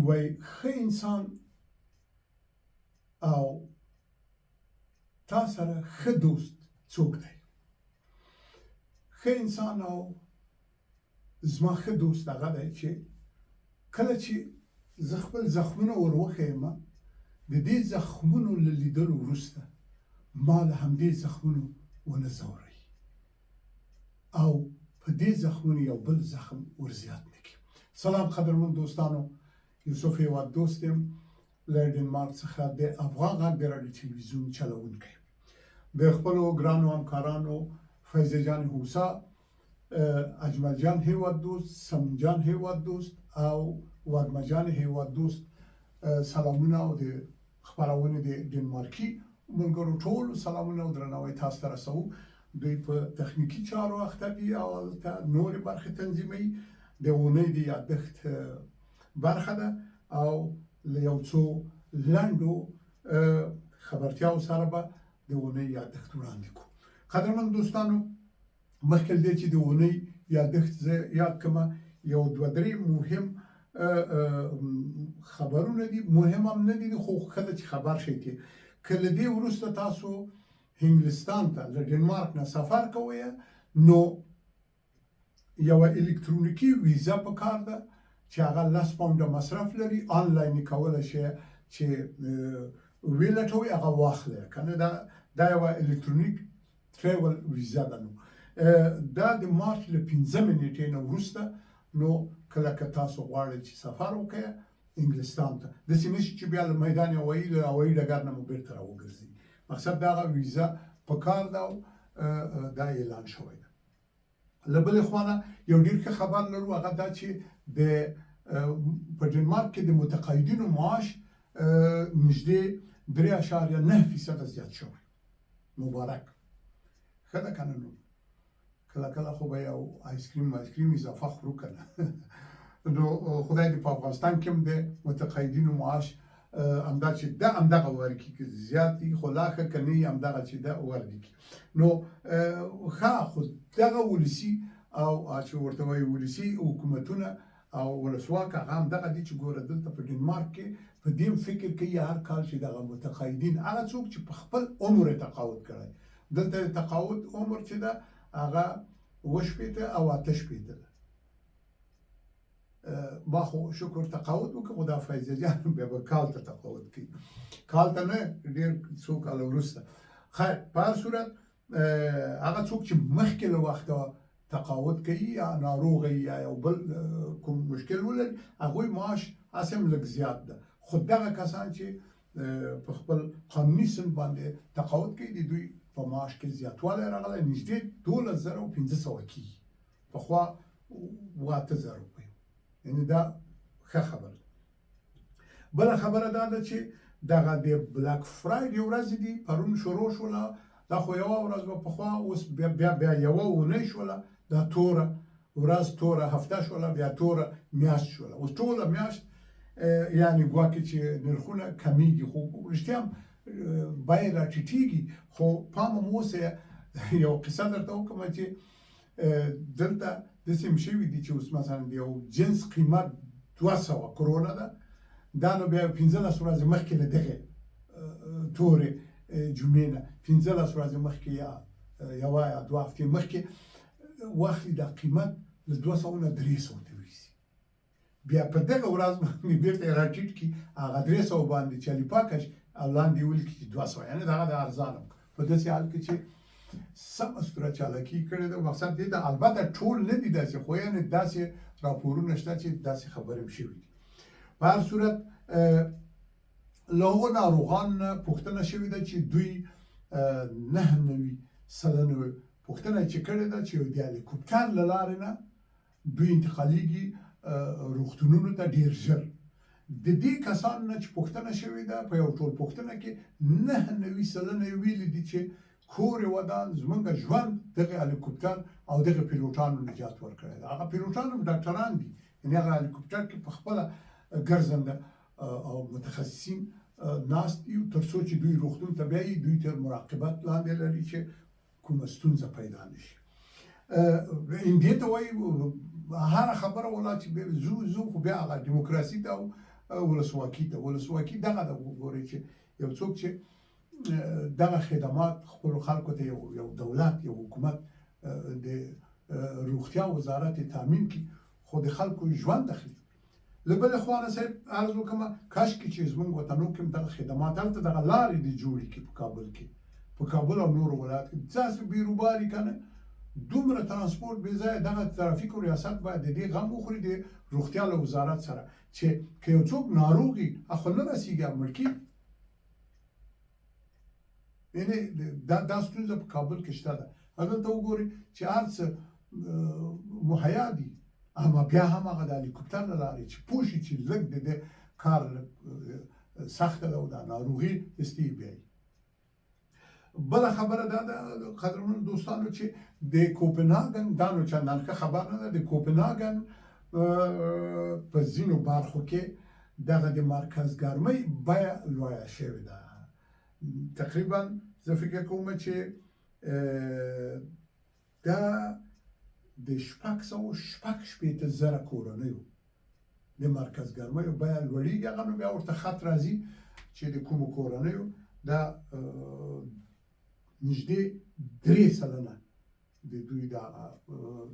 وای ښه انسان او تا سره ښه دوست څوک دی؟ ښه انسان او زما ښه دوست هغه دی چې کله چې زه خپل زخمونه ور وښیم، د دې زخمونو له لیدلو وروسته ما له همدې زخمونو ونه ځوروي او په دې زخمونو یو بل زخم ور زیات نه کړي. سلام قدرمن دوستانو، یوسف هیواد دوست یم له ډنمارک څخه د افغان غږ د راډیو تلویزیون چلوونکی. د خپلو ګرانو همکارانو فیض جان هوسا، اجمل جان هیواد دوست، سمون جان هیواد دوست او وږمه جان هیواد دوست سلامونه او د خپرونې د ډنمارکي ملګرو ټولو سلامونه او درناوی تاسو ته رسوو. دوی په تخنیکي چارو اخته دي او هلته نورې برخې تنظیموي. د اونۍ د یادښت برخه ده او له یو څو لنډو خبرتیاو سره به د اونۍ یادښت وړاندې کړو. قدرمن دوستانو، مخکې له دې چې د اونۍ یادښت زه یاد کړم، یو دوه درې مهم خبرونه دي، مهم هم نه دي خو ښه ده چې خبر شئ که له دې وروسته تاسو انګلستان ته له ډنمارک نه سفر کوئ نو یوه الکترونیکي ویزا پکار ده چې هغه 10 پاونډه مصرف لري. آنلاین یې کولی شئ چې ویلټوئ هغه واخلئ، کنه دا یوه الکترونیک ټریول ویزا ده. نو دا د مارچ له 15 نیټې نه وروسته نو کله که تاسو غواړئ چې سفر وکړئ انګلستان ته، داسې نشي چې بیا له میدان هوایي ډګر نه مو بیرته راوګرځي. مقصد د هغه ویزا پکار ده او دا اعلان شوی ده. له بلې خوا نه یو ډېر ښه خبر لرو، هغه دا چې په ډنمارک کې د متقاعدینو معاش نږدې 3.9% زیات شوی. مبارک، ښه ده که نه؟ نو کله کله خو به یو آیسکریم اضافه خورو که نه. نو خدای دې په افغانستان کې هم د متقاعدینو معاش همدا چې ده همدغه ورکړي، که زیات دي خو لا ښه، که نه یې همدغه چې ده ورکړي. نو ښه، خو دغه ولسي او چې ورته وایي ولسي حکومتونه او ولسواک هغه همدغه دي چې ګوره دلته په ډنمارک کې په دې فکر کوي هر کال چې دغه متقاعدین هغه څوک چې په خپل عمر یې تقاعد کړی، دلته د تقاعد عمر چې ده هغه 80 او 88 ده. ما خو شکر تقاعد وکړ، خو دا فیضه جان بیا به کال ته تقاعد کوي، کال ته نه، ډېر څو کاله وروسته. خیر، په هر صورت هغه څوک چې مخکې له وخته تقاعد کوي یا ناروغه یا یو بل کوم مشکل ولري، هغوی معاش هسې هم لږ زیات ده. خو دغه کسان چې په خپل قانوني سن باندې تقاعد کوي، د دوی په معاش کې زیاتوالی راغلی، نږدې 12,500 کېږي، پخوا 8,000 روپۍ. یعنې دا ښه خبره ده. بله خبره دا ده چې دغه د بلاک فرایډې ورځې دي، پرون شروع شوله، دا خو یوه ورځ به پخوا، اوس بیا یوه اونۍ شوله، دا توره ورځ، توره هفته شوله، بیا توره میاشت شوله. اوس ټوله میاشت یعنې ګواکې چې نرخونه کمیږي، خو رښتیا هم بیې راټیټېږي. خو پام هم اوسئ، یو قصه درته وکړم چې دلته داسې هم شوي دي چې اوس مثلا د یو جنس قیمت 200 کرونه ده، دا نو بیا 15 ورځې مخکې له دغې تورې جمعې نه 15 ورځې مخکې یا یوه یا 2 هفتې مخکې واخلي، دا قیمت له 200 نه 300 ته ورسي، بیا په دغه ورځ باندې بیرته یې راټیټ کړي، هغه 300 باندې چلیپا کش او لاندې یې ولیکي چې 200. یعنې دغه د ارزانه په داسې حال کې چې سمه صوره چالاکي کړې ده. مقصد دې ده، البته ټول نه دي داسې، خو یعنې داسې راپورونه شته چې داسې خبرې هم شوي دي. په هر صورت له هغو ناروغانو نه پوښتنه شوې ده چې دوی 99% پوښتنه چې کړې ده چې د هلیکوپټر له لارې نه دوی انتقالیږي روغتونونو ته ډېر ژر. د دې کسانو نه چې پوښتنه شوې ده په یو ټول پوښتنه کې 99% یې ویلي دي چې کور یې ودان، زمونږ ژوند دغه هلیکوپټر او دغه پیلوټانو نجات ورکړی ده. هغه پیلوټان هم ډاکټران دي، یعنې هغه هلیکوپټر کې په خپله ګرځنده او متخصصین ناست دي تر څو چې دوی روغتون ته بیایي، دوی تر مراقبت لاندې لري چې کومه ستونزه پیدا نه شي. دې ته وایي هره خبره ولا چې زو خو بیا هغه دیموکراسي ده او ولسواکي ته ولسواکي دغه د وګورئ چې یو څوک چې دغه خدمات خپل خلکو ته یو دولت یو حکومت د روغتیا وزارت تامین کی خو د خلکو ژوند اخلي لبل خوانه صاحب عرض وکم کاش کی چې زموږ وطنو کې دغه خدمات هلته دغه لارې دي جوړې کی په کابل او نور ولایت کې ځکه بیروباري کنه دومره ترانسپورت بې ځای دغه ترافیک ریاست باید د دې غم وخوري د روغتیا له وزارت سره چې که یو څوک ناروغي اخو نه رسیږي مړ کېږي یعنې دا ستونزه په کابل کې شته ده هلته وګورئ چې هر څه مهیا دي اما بیا هم هغه د هلیکوپټر له لارې چې پوه شي چې لږ د دې کار سخته ده او دا ناروغي استي بیایي بله خبره دا ده قدرمنو دوستانو چې د کوپنهاګن دا نو چندان ښه خبر نه ده د کوپنهاګن په ځینو برخو کې دغه د مرکزګرمۍ بیه لویه شوې ده تقریبا زه فکر کوم چې دا د 680,000 کورنیو د مرکزګرمیو بیه لوړېږي هغه نو بیا ورته خط راځي چې د کومو کورنیو دا نږدې 3 سلنه د دوی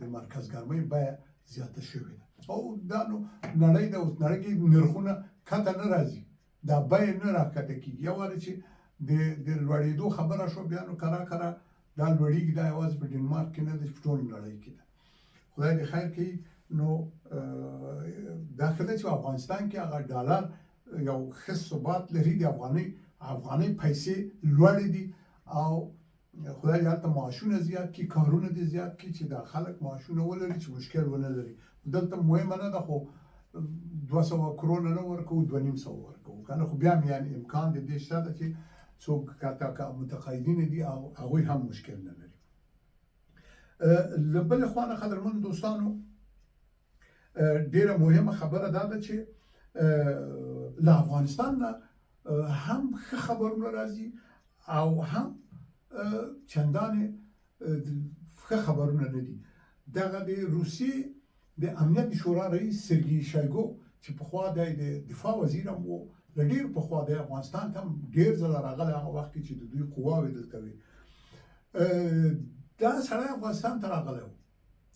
د مرکزګرمۍ بیه زیاته شوې ده او دا نو نړۍ ده اوس نړۍ کې نرخونه کته نه راځي دا بیه نه راکته کېږي یو وارې چې د لوړېدو خبره شو بیا نو کرا دا لوړېږي دا یوازې په ډنمارک کې نه ده په ټول نړۍ کې ده خدای دې خیر کړي نو دا کله چې افغانستان کې هغه ډالر یو ښه ثبات لري د افغانۍ پیسې لوړې دي او خدای دې هلته معاشونه زیات کړي کارونه دې زیات کړي چې دا خلک معاشونه ولري چې مشکل ونه لري دلته مهمه نه ده خو 200 کرونه نه ورکوو 250 ورکوو کنه خو بیا هم یعنې امکان د دې شته ده چې څوک متقاعدین دي او هغوی هم مشکل نه لري له بلې خوا نه قدرمنو دوستانو ډېره مهمه خبره دا ده چې له افغانستان نه هم ښه خبرونه راځي او هم چندانې ښه خبرونه نه دي دغه د روسیې د امنیت شورا رئیس سرګي شایګو چې پخوا د دفاع وزیر هم و له ډېر پخوا د افغانستان ته هم ډېر ځله راغلی هغه وخت کې چې د دوی قواوې دلته وې دا سړی افغانستان ته راغلی و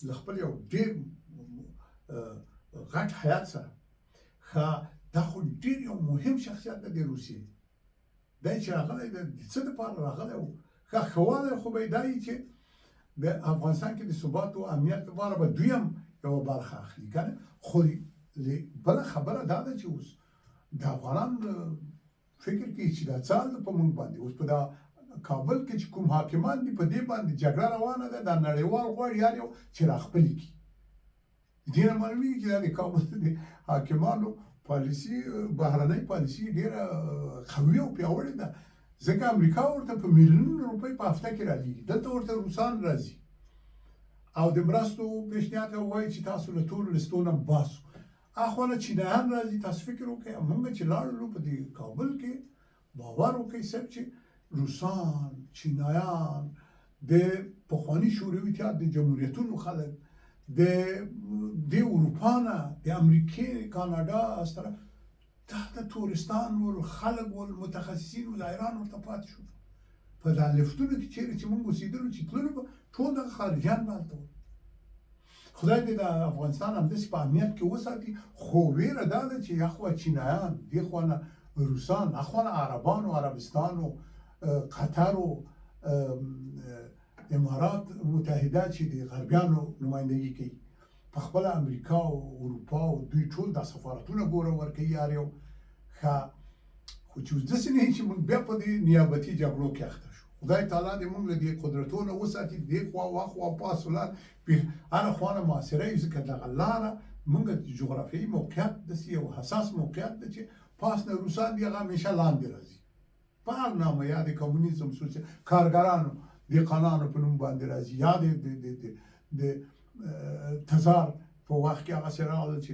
له خپل یو ډېر غټ حیات سره دا خو ډېر یو مهم شخصیت دی د روسیې دی چې راغلی د څه دپاره راغلی و ښه والی خو به یې دا وي چې د افغانستان کې د ثبات او امنیت لپاره به دوی هم یوه برخه اخلي که نه خو بله خبره دا ده چې اوس د افغانان فکر کوي چې دا څه حال په موږ باندې اوس په دا کابل کې چې کوم حاکمان دي په دې باندې جګړه روانه ده دا نړیوال غواړي هر یو چې راخپلې کړي دې نه معلومېږي چې دا د کابل د حاکمانو پالیسي بهرنۍ پالیسي ډېره قوي او پیاوړې ده ځکه امریکا ورته په میلیونونو روپۍ په هفته کې رالیږي دلته ورته روسان راځي او د مرستو پیشنهاد کوي وایي چې تاسو له ټولو لیستو نه باسو اخوانه چینایان راځي تاسو فکر وکړئ موږ چې لاړو په دې کابل کې باور وکړئ صاحب چې روسان چینایان د پخواني شوروي اتحاد د جمهوریتونو خلک د اروپا نه د امریکې کاناډا استرا تحت تورستان ول خلک ول متخصصین ول ایران ورته پاتې شو په دا لفتونو کې چیرې چې موږ اوسېدلو چې تللو به ټول دغه خارجیان به هلته وو خدای دې د افغانستان همداسې په امنیت کې وساتي خو ویره دا ده چې اخوا چینایان دې خوا نه روسان اخوا نه عربان و عربستان و قطر و امارات متحده چې د غربیانو نمایندګي کوي په خپله امریکا او اروپا او دوی ټول دا سفارتونه ګوره ورکوي هر یو ښه خو چې اوس داسې نه وي چې موږ بیا په دې نیابتي جګړو کې اخته شو خدای تعالی دې موږ له دې قدرتونو وساتي دې خوا واخوا پاس ولار هره خوا نه محاصره وي ځکه دغه لاره موږ جغرافیایي موقعیت داسې یو حساس موقعیت ده چې پاس نه روسان دي هغه همیشه لاندې راځي په هر نامه یا د کمونیزم کارګرانو دهقانانو په نوم باندې راځي یا د تزار په وخت کې هغسې راغلل چې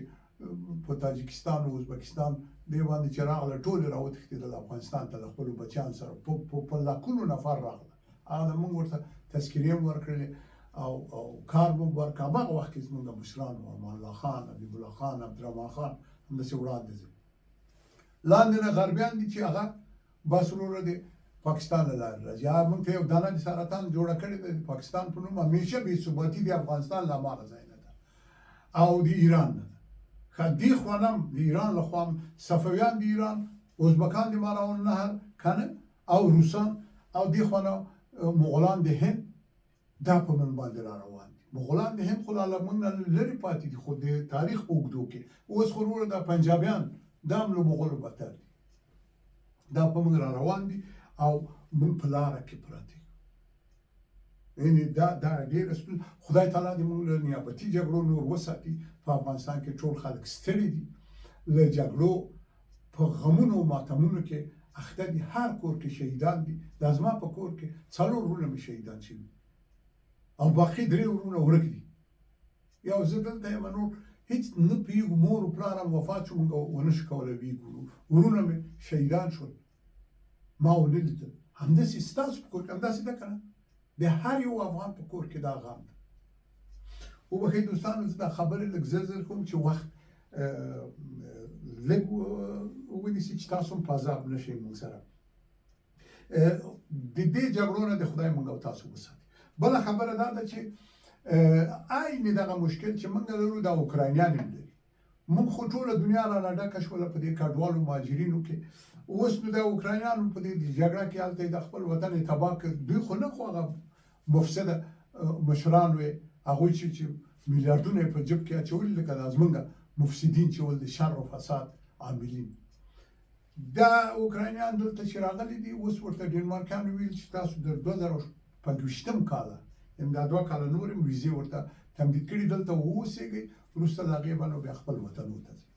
په تاجکستان او ازبکستان دې باندې چې راغله ټول یې راوتښتېدل افغانستان ته له خپلو بچیانو سره په لاکونو نفر راغله هغه موږ ورته تذکرې هم ورکړلې او کار به هم ورکړه هماغه وخت کې زموږ مشران وو امان الله خان حبیب الله خان عبدالرحمن خان همداسې وړاندې ځي لاندې نه غربیان دي چې هغه بس وروره د پاکستان له لارې راځي. موږ ته یو دانه د سرطان جوړه کړې ده د پاکستان په نوم، همیشه بې ثباتي د افغانستان له هماغه ځای نه ده او د ایران نه ده. دې خوا هم د ایران له خوا هم صفویان د ایران، ازبکان د ماراون نهر کنه او روسان، او دې خوا نه مغولان د هند دا په من باندې را روان دي. مغولان د هند خو له موږ نه لرې پاتې دي، خو د تاریخ په اوږدو کې اوس خو وروره دا پنجابیان دا هم له مغولو بدتر دي، دا په موږ را روان دي او موږ په لاره کې پراته یو. یعنې دا ډېره ستونزه. خدای تعالی دې موږ له نیابتي جګړو نور وساتي. په افغانستان کې ټول خلک ستړي دي له جګړو، په غمونو او ماتمونو کې اخته دي. هر کور کې شهیدان دي. دا زما په کور کې 4 وروڼه مې شهیدان شوي او باقي 3 وروڼه ورک دي. یو زه دلته یم، نور هیڅ نه پوهېږو. مور و پلار هم وفات شو، موږ ونه شو کولی ویګورو. وروڼه مې شهیدان شول، ما ونه لیدل. همداسې ستاسو په کور کې همداسې ده که نه؟ د هر یو افغان په کور کې دا غم ده. وبښئ دوستانو، زه دا خبرې لږ زر زر کوم چې وخت لږ ونیسي چې تاسو هم په عذاب نه شئ موږ سره. د دې جګړو نه د خدای موږ او تاسو وساتي. بله خبره دا ده چې عین دغه مشکل چې موږ لرو دا اوکراینیان هم لري. موږ خو ټوله دنیا رانه ډکه شوله په دې کډوالو مهاجرینو کې. اوس نو د اوکراینیانو په دې جګړه کې هلته د خپل وطن یې تباه کړ. دوی خو نه خو هغه مفسده مشران وې، هغوی چې میلیاردونه یې په جب کې اچولي، لکه دا زمونږ مفسدین چې ول د شر او فساد عاملین. دا اوکراینیان دلته چې راغلي دي، اوس ورته ډنمارکیانو ویل چې تاسو د 2025 کاله، یعنې دا 2 کاله نور هم ویزې ورته تمدید کړي، دلته واوسېږئ، وروسته د هغې به نو بیا خپل وطنونو ته ځئ.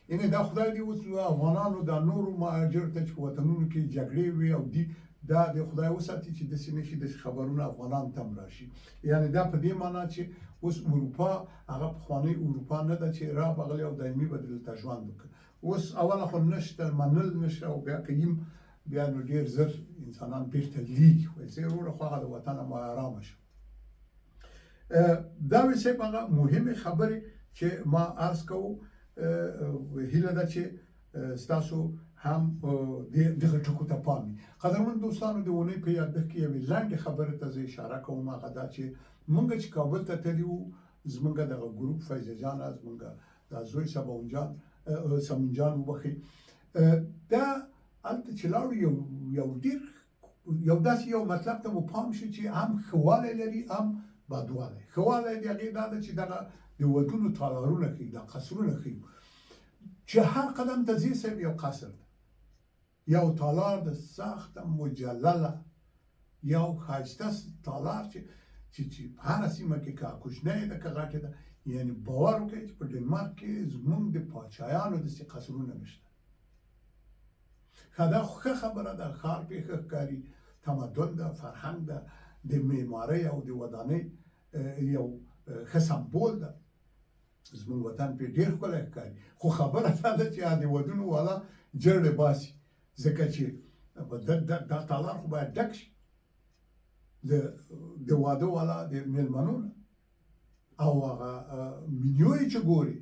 یعنې دا خدای دې اوس افغانانو دا نورو مهاجرو ته چې په وطنونو کې جګړې وي او دي، دا د خدای وساتي چې داسې نه شي داسې خبرونه افغانانو ته هم راشي. یعنې دا په دې معنا چې اوس اروپا هغه پخوانۍ اروپا نه ده چې رابغلې او دایمي به دلته ژوند وکړي. اوس اوله خو نشته، منل نشته، او بیا که یم بیا نو ډېر زر انسانان بیرته لیږي. وایي زه وروره خو هغه د وطن هم ارامه شم. دا وې صاحب هغه مهمې خبرې چې ما عرض کوو. هیله ده چې ستاسو هم دغه ټکو ته پام وي. قدرمن دوستانو، د اونۍ په یادښت کې یوې لنډې خبرې ته زه اشاره کوم. هغه دا چې موږ چې کابل ته تللي وو، زموږ دغه ګروپ فیضه جانه، زموږ دا زوی سمون جان وبښئ، دا هلته چې لاړو یو داسې یو مطلب ته مو پام شو چې هم ښه والی لري هم بدوالی. ښه والی د هغې دا ده چې دغه د ودونو تالارونه ښیي، دا قصرونه ښیي چې هر قدم ته ځې صاحب یو قصر ده، یو تالار ده سخته مجلله، یو ښایسته تالار چې په هره سیمه کې که کوچنۍ ده که غټې ده. یعنې باور وکړئ چې په ډنمارک کې زموږ د پاچایانو داسې قصرونه نشته. ښه دا ښه خبره ده، ښار پرې ښه ښکاري، تمدن ده، فرهنګ ده، د معمارۍ او د ودانۍ یو ښه سمبول ده. زموږ وطن پرې ډېر ښکلی ښکاري. خو خبره دا ده چې د ودونو والا جرړې باسي، ځکه چې دا تالار خو باید ډک شي د واده والا د مېلمنو نه. او هغه منیو یې چې ګوري،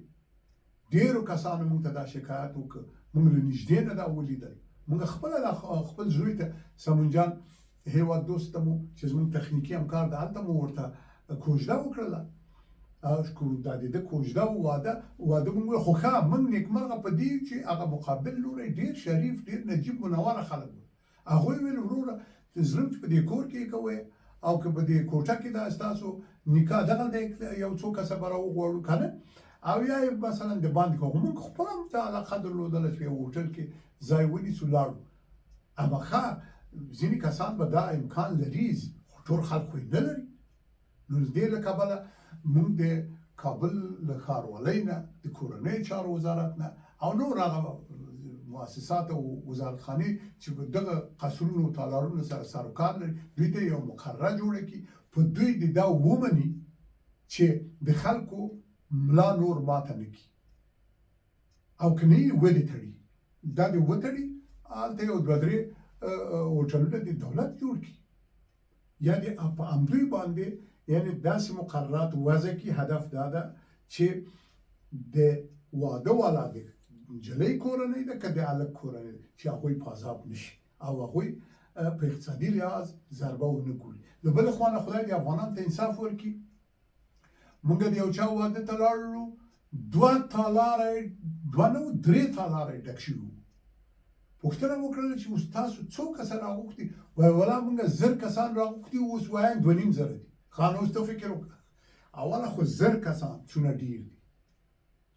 ډېرو کسانو موږ ته دا شکایت وکړ، موږ له نږدې نه دا ولیدل. موږ خپله خپل زوی ته سمون جان هېواد دوست ته مو چې زموږ تخنیکي همکار ده، هلته مو ورته کوژده وکړله. دا د ده کوژده و واده موږ خو ښه موږ نیکمرغه په دې چې هغه مقابل لوری ډېر شریف، ډېر نجیب منوره خلک وو. هغوی ویل وروره زړه چې په دې کور کې یې کوئ او که په دې کوټه کې دا ستاسو نکاح دغلته یو څو کسه به راوغواړو که نه، او یا یې مثلا د باندې کوو. موږ خپله هم ته علاقه درلودله چې یو هوټل کې ځای ونیسو لاړو. اما ښه ځینې کسان به دا امکان لري، خو ټول خلک خو یې نه لري. نو د دې له کبله موږ د کابل له ښاروالۍ نه، د کورنۍ چارو وزارت نه او نور هغه مؤسسات او وزارتخانې چې په دغه قصرونو او تالارونو سره سر و کار لري، دوی ته یو مقرره جوړه کړي، په دوی د دا ومني چې د خلکو ملا نور ماته نه کړي، او که نه یې ودې تړي. دا دې وتړي، هلته یو 2-3 هوټلونه د دولت جوړ کړي، یا دې په همدوی باندې یعنې داسې مقررات وضع کړي. هدف دا ده چې د واده والا د نجلۍ کورنۍ ده که د هلک کورنۍ ده چې هغوی په عذاب نشي او هغوی په اقتصادي لحاظ ضربه ونه ګوري. له بلې خوا نه خدای دې افغانانو ته انصاف ورکړي. موږ د یو چا واده ته لاړو 2 تالاره 2 نه 3 تالاره ډک شوي وو. پوښتنه وکړله چې اوس تاسو څو کسه راغوښتي؟ وایي والله موږ 1000 کسان راغوښتي وو، اوس وایم 2.5 دي. ښه نو اوس ته فکر وکړه، اوله خو 1000 کسان څونه ډېر دي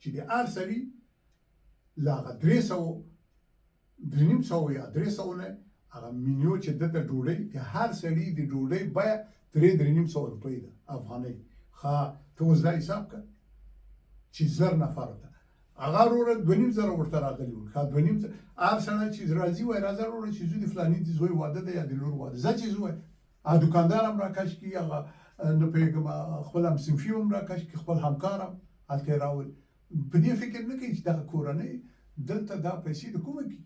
چې د هر سړي له هغه 300 یا 300 نه هغه مینیو چې دته ډوډۍ د هر سړي د ډوډۍ بیه 300 روپۍ ده افغانۍ. ښه ته اوس دا حساب کړه چې 1000 نفر ته هغه وروره 2.5 ورته راغلي وو. ښه 2.5 هر سړی چې راځي وایي راځه وروره چې زوی د فلاني د زوی واده ده یا د لور واده، ځه چې زوی دوکاندار هم راکش کړي، هغه نه پوهېږم خپل همصنفي هم راکش کړي، خپل همکار هم هلته یې راولي. په دې فکر نه کوي چې دغه کورنۍ دلته دا پیسې د کومه کړي.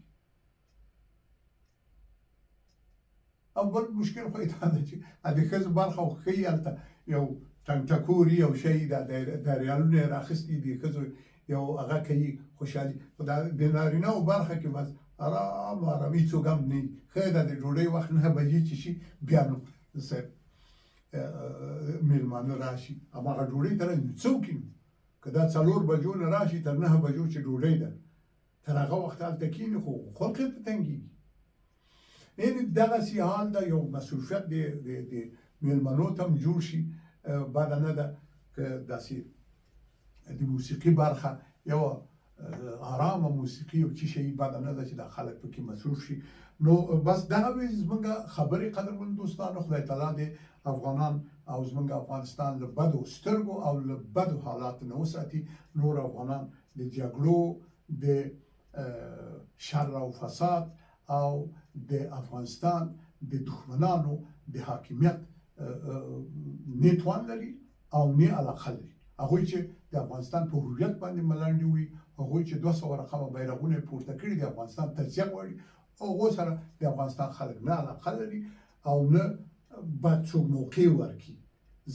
او بل مشکل خو یې دا ده چې د ښځو برخه خو ښایي هلته یو ټنګ یو شی د ریالونه یې راخیستي دي ښځو یو هغه کوي خوشحالي، خو د نارینه‌و برخه کې بس ارام ارامي څوک هم نه وي. ښه ده د ډوډۍ وخت 9 بجې چې شي بیا نو صاحب میلمانه راشي، هماغه ډوډۍ ته راځي څه وکړي نو که دا 4 بجو نه راشي تر 9 بجو چې ډوډۍ ده تر هغه وخته هلته کښېني خو خلق یې ته تنګېږي. یعنې دغسې حال ده. یو مصروفیت د میلمنو ته هم جوړ شي، بده نه ده که داسې د موسیقي برخه یو آرامه موسیقي او څه شی بده نه ده چې دا خلک پکې مصروف شي. نو بس دغه وې زموږ خبرې قدرمن دوستانو. خدای تعالی دې افغانان او زموږ افغانستان له بدو سترګو او له بدو حالاتو نه وساتي. نور افغانان د جګړو د شر او فساد او د افغانستان د دښمنانو د حاکمیت نه توان لري او نه علاقه لري. هغوی چې د افغانستان په هویت باندې ملنډې وي، هغوی چې 200 رقمه بیرغونه پورته کړي د افغانستان تجزیه غواړي، هغو سره د افغانستان خلک نه علاقه لري او نه باید څوک موقع ورکړي.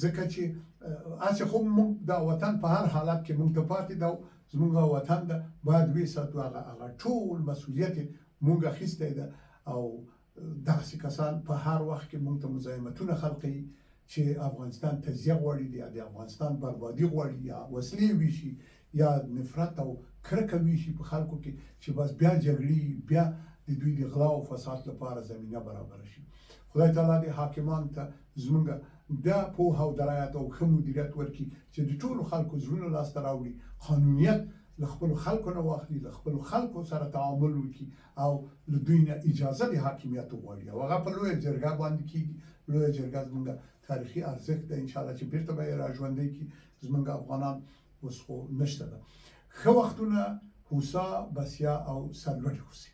ځکه چې هسې خو موږ دا وطن په هر حالت کې موږ ته پاتې ده، زموږ وطن ده، باید وساتو. هغه ټول مسؤلیت موږ اخیستی ده او دغسې کسان په هر وخت کې موږ ته مزاحمتونه خلقوي چې افغانستان تجزیه غواړي یا د افغانستان بربادي غواړي یا وسلې ویشي یا نفرت او کرکه ویشي په خلکو کې چې بس بیا جګړې بیا د دوی د غلا او فساد لپاره زمینه برابره شي. خدای تعالی دې حاکمانو ته زموږ دا پوهه او درایت او ښه مدیریت ورکړي چې د ټولو خلکو زړونه لاسته راوړي، قانونیت له خپلو خلکو نه واخلي، له خپلو خلکو سره تعامل وکړي او له دوی نه اجازه د حاکمیت وغواړي او هغه په لویه جرګه باندې کېږي. لویه جرګه زموږ تاریخي ارزښت ده، انشاءالله چې بیرته به یې راژوندی کړي زموږ افغانان. اوس خو نشته ده. ښه وختونه هوسا بسیا او سرلوړي اوسئ.